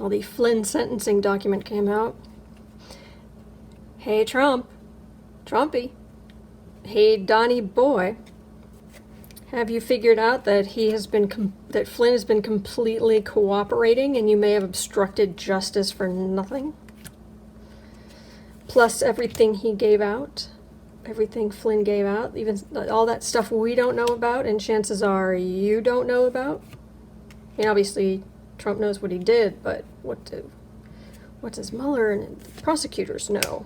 Well, the Flynn sentencing document came out. Hey, Trumpy. Hey, Donnie boy. Have you figured out that that Flynn has been completely cooperating and you may have obstructed justice for nothing? Plus everything he gave out, everything Flynn gave out, even all that stuff we don't know about and chances are you don't know about. I mean, obviously Trump knows what he did, but what does Mueller and the prosecutors know?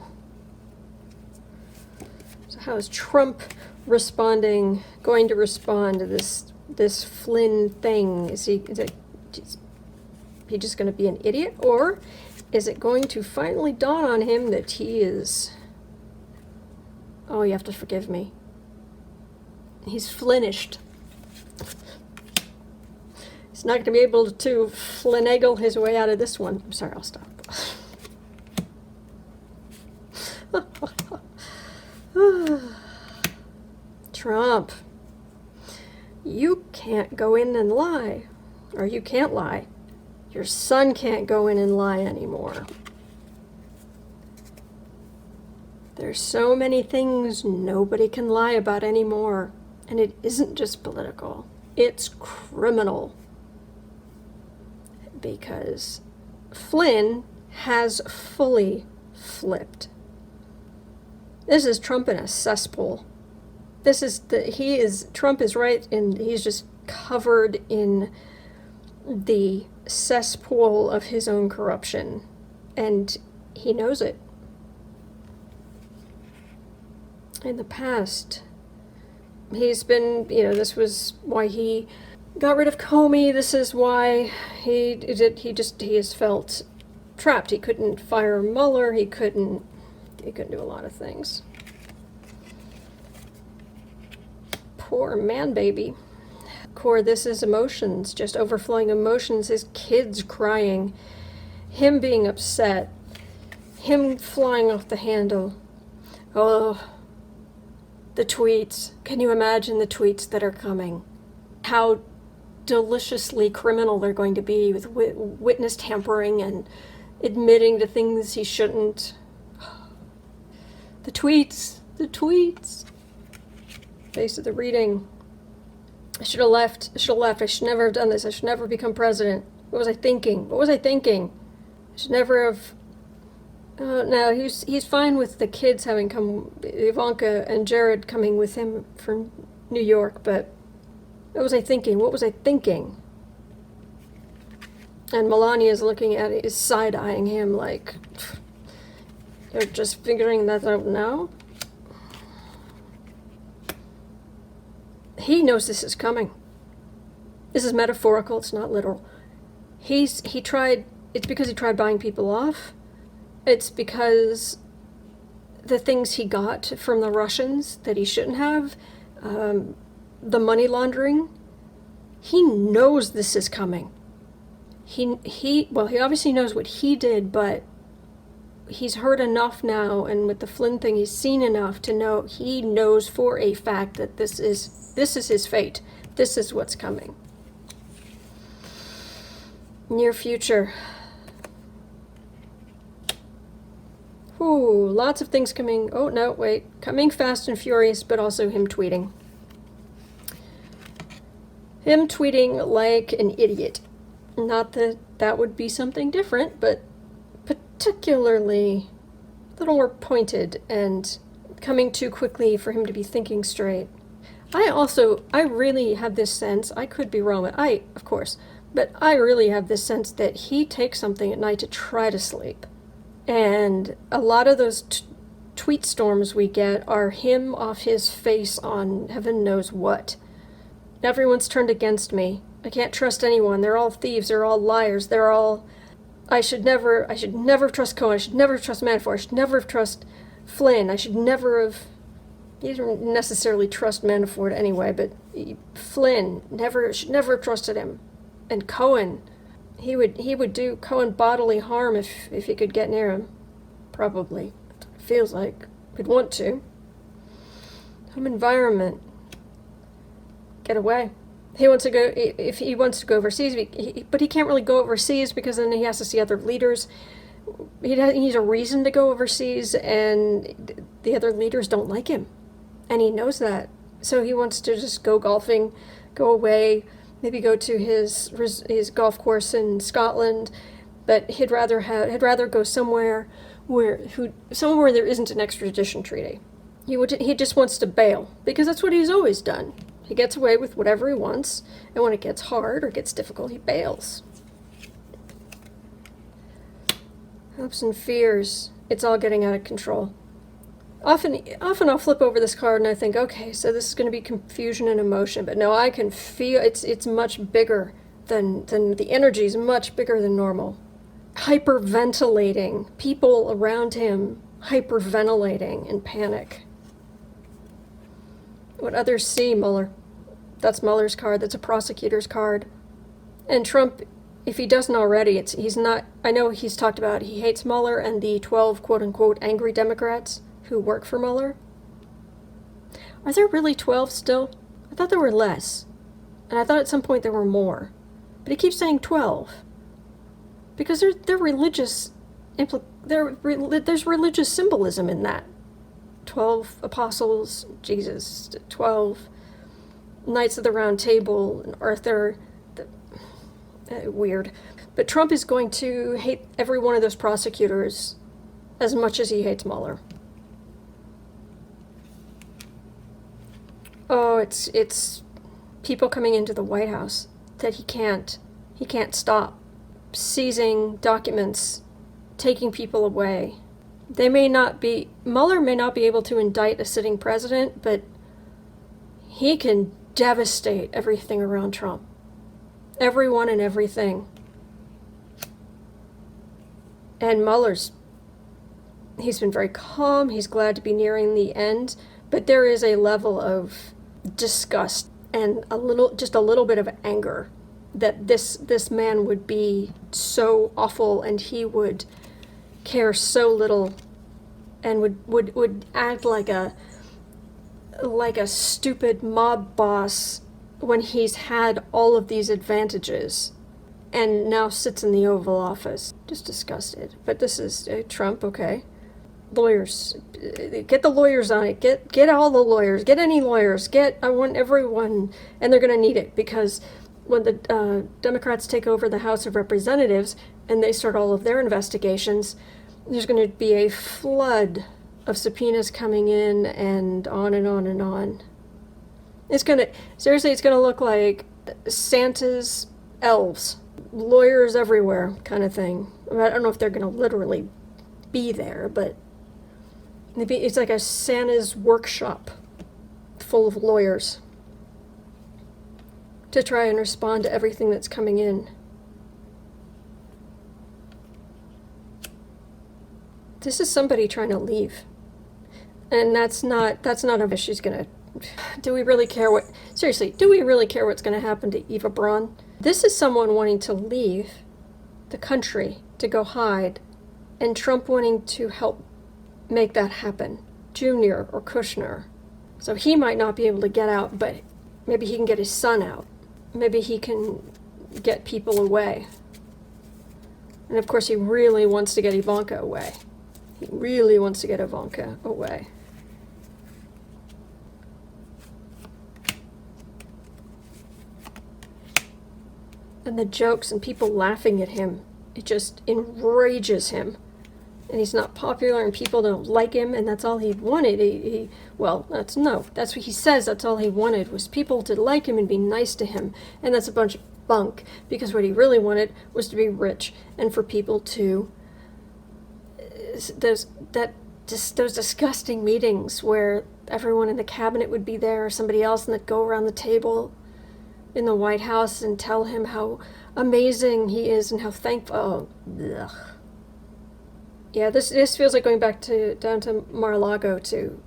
So how is Trump going to respond to this Flynn thing? Is he just going to be an idiot, or is it going to finally dawn on him that he is? Oh, you have to forgive me. He's Flynnished. He's not going to be able to Flynnagle his way out of this one. I'm sorry, I'll stop. Trump, you can't go in and lie. Or you can't lie. Your son can't go in and lie anymore. There's so many things nobody can lie about anymore. And it isn't just political. It's criminal. Because Flynn has fully flipped. This is Trump in a cesspool. Trump is right, and he's just covered in the cesspool of his own corruption. And he knows it. In the past, he's been, this was why he got rid of Comey. This is why he has felt trapped. He couldn't fire Mueller. He couldn't do a lot of things. Poor man baby. Core, this is emotions, just overflowing emotions. His kids crying, him being upset, him flying off the handle. Oh, the tweets. Can you imagine the tweets that are coming? How deliciously criminal they're going to be with witness tampering and admitting to things he shouldn't. The tweets. Face of the reading. I should have left. I should never have done this. I should never become president. What was I thinking? I should never have. No, he's fine with the kids having come, Ivanka and Jared coming with him from New York, but what was I thinking? And Melania's looking at it, is side-eyeing him like, you're just figuring that out now? He knows this is coming. This is metaphorical, it's not literal. It's because he tried buying people off. It's because the things he got from the Russians that he shouldn't have, the money laundering, he knows this is coming. He obviously knows what he did, but he's heard enough now, and with the Flynn thing, he's seen enough to know he knows for a fact that this is his fate. This is what's coming. Near future. Ooh, lots of things coming. Oh, no, wait. Coming fast and furious, but also him tweeting. Him tweeting like an idiot. Not that that would be something different, but particularly a little more pointed and coming too quickly for him to be thinking straight. I really have this sense, I could be wrong, of course, but I really have this sense that he takes something at night to try to sleep. And a lot of those tweet storms we get are him off his face on heaven knows what. Everyone's turned against me. I can't trust anyone. They're all thieves. They're all liars. I should never have trusted Cohen. I should never have trusted Manafort. I should never have trusted Flynn. He didn't necessarily trust Manafort anyway, but Flynn, should never have trusted him. And Cohen, he would do Cohen bodily harm if he could get near him. Probably. That's what it feels like. He'd want to. Home environment. Get away. He wants to go, if he wants to go overseas, but he can't really go overseas because then he has to see other leaders. He needs a reason to go overseas, and the other leaders don't like him. And he knows that. So he wants to just go golfing, go away, maybe go to his golf course in Scotland, but he'd rather go somewhere where there isn't an extradition treaty. He just wants to bail, because that's what he's always done. He gets away with whatever he wants, and when it gets hard or gets difficult, he bails. Hopes and fears. It's all getting out of control. Often I'll flip over this card and I think, okay, so this is going to be confusion and emotion, but no, I can feel it's much bigger than the energy is much bigger than normal. Hyperventilating. People around him hyperventilating in panic. What others see, Mueller. That's Mueller's card. That's a prosecutor's card. And Trump, if he doesn't already, he's not. I know he's talked about he hates Mueller and the 12 quote-unquote angry Democrats who work for Mueller. Are there really 12 still? I thought there were less. And I thought at some point there were more. But he keeps saying 12. Because they're religious. There's religious symbolism in that. 12 apostles, Jesus, 12 Knights of the Round Table, and Arthur. Weird. But Trump is going to hate every one of those prosecutors as much as he hates Mueller. Oh, it's people coming into the White House that he can't stop. Seizing documents, taking people away. Mueller may not be able to indict a sitting president, but he can devastate everything around Trump. Everyone and everything. And he's been very calm, he's glad to be nearing the end, but there is a level of disgust and just a little bit of anger that this man would be so awful, and he would care so little, and would act like a stupid mob boss when he's had all of these advantages and now sits in the Oval Office. Just disgusted. But this is Trump, okay. Lawyers. Get the lawyers on it. Get all the lawyers. Get any lawyers. I want everyone. And they're going to need it, because when the Democrats take over the House of Representatives and they start all of their investigations, there's going to be a flood of subpoenas coming in, and on and on and on. It's going to look like Santa's elves. Lawyers everywhere kind of thing. I don't know if they're going to literally be there, but it's like a Santa's workshop full of lawyers to try and respond to everything that's coming in. This is somebody trying to leave. And that's not a she's gonna. Do we really care what's going to happen to Eva Braun? This is someone wanting to leave the country to go hide, and Trump wanting to help make that happen. Junior or Kushner. So he might not be able to get out, but maybe he can get his son out. Maybe he can get people away. And of course he really wants to get Ivanka away. He really wants to get Ivanka away. And the jokes and people laughing at him, it just enrages him. And he's not popular, and people don't like him, and that's all he wanted. That's what he says. That's all he wanted, was people to like him and be nice to him. And that's a bunch of bunk, because what he really wanted was to be rich, and for people to those disgusting meetings where everyone in the cabinet would be there, or somebody else, and they'd go around the table in the White House and tell him how amazing he is and how thankful. Ugh. Yeah, this feels like going back down to Mar-a-Lago to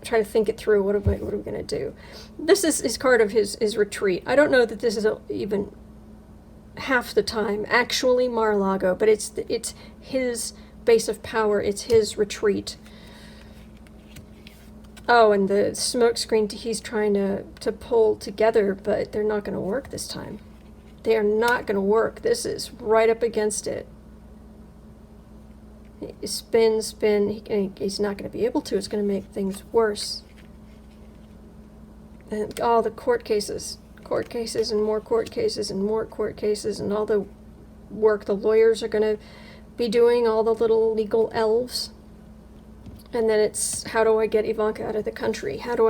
try to think it through. What are we going to do? This is part of his retreat. I don't know that this is even half the time actually Mar-a-Lago, but it's his base of power. It's his retreat. Oh, and the smoke screen he's trying to pull together, but they're not going to work this time. They are not going to work. This is right up against it. Spin, he's not going to be able to. It's going to make things worse. And all the court cases and more court cases and more court cases, and all the work the lawyers are going to be doing, all the little legal elves. And then it's, how do I get Ivanka out of the country? Can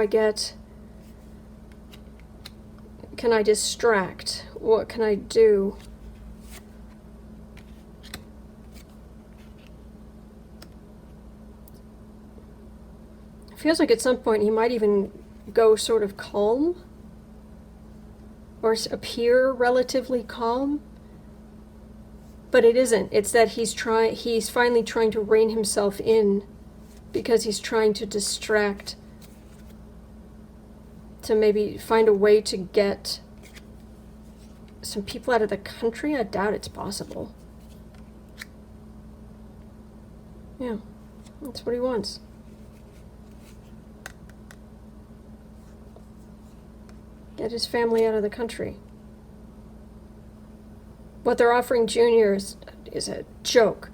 I distract? What can I do? It feels like at some point he might even go sort of calm, or appear relatively calm. But it isn't. It's that he's finally trying to rein himself in, because he's trying to distract, to maybe find a way to get some people out of the country. I doubt it's possible. Yeah, that's what he wants. Get his family out of the country. What they're offering Junior is a joke.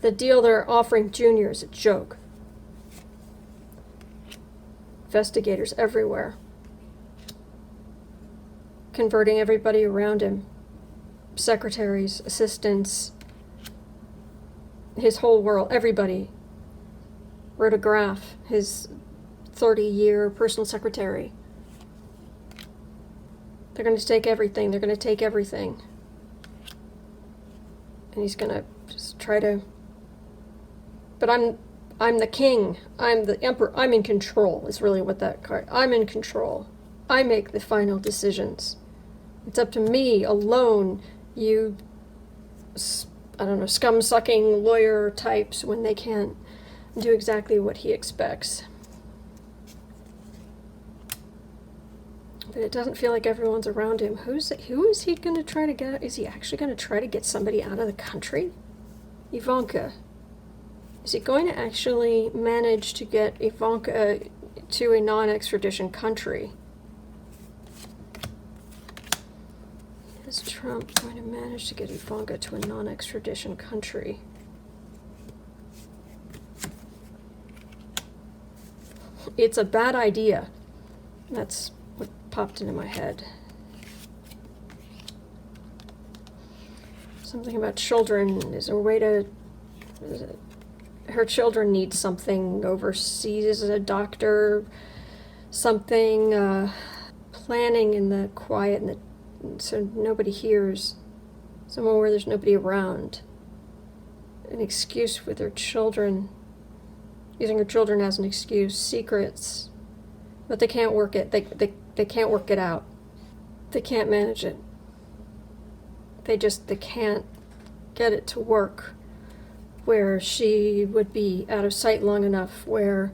The deal they're offering Junior is a joke. Investigators everywhere. Converting everybody around him. Secretaries, assistants. His whole world, everybody. Wrote a graph. His 30-year personal secretary. They're going to take everything. They're going to take everything. And he's going to just try to... But I'm the king. I'm the emperor. I'm in control is really what that card... I'm in control. I make the final decisions. It's up to me alone, you, I don't know, scum-sucking lawyer types, when they can't do exactly what he expects. But it doesn't feel like everyone's around him. Who is he going to try to get? Is he actually going to try to get somebody out of the country? Ivanka. Is he going to actually manage to get Ivanka to a non-extradition country? Is Trump going to manage to get Ivanka to a non-extradition country? It's a bad idea. That's what popped into my head. Something about children. Is there a way to... Her children need something overseas, a doctor, something, planning in the quiet, so nobody hears, somewhere where there's nobody around. An excuse with her children, using her children as an excuse, secrets, but they can't work it. They can't work it out. They can't manage it. They can't get it to work where she would be out of sight long enough where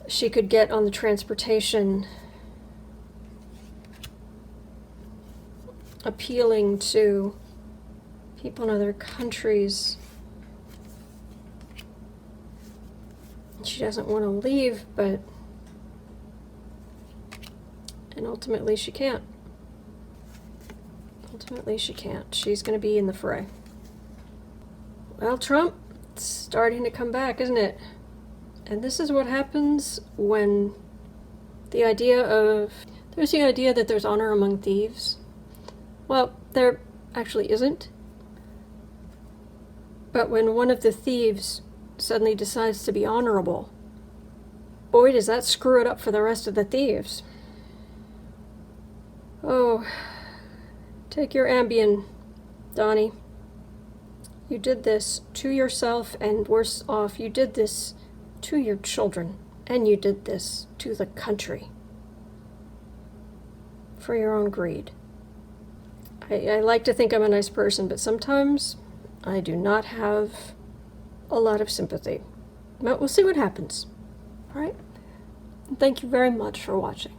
she could get on the transportation, appealing to people in other countries. She doesn't want to leave, and ultimately she can't. She's going to be in the fray. Well, Trump, it's starting to come back, isn't it? And this is what happens when there's the idea that there's honor among thieves. Well, there actually isn't. But when one of the thieves suddenly decides to be honorable, boy, does that screw it up for the rest of the thieves. Oh, take your Ambien, Donnie. You did this to yourself, and worse off, you did this to your children, and you did this to the country for your own greed. I like to think I'm a nice person, but sometimes I do not have a lot of sympathy. But we'll see what happens. All right? Thank you very much for watching.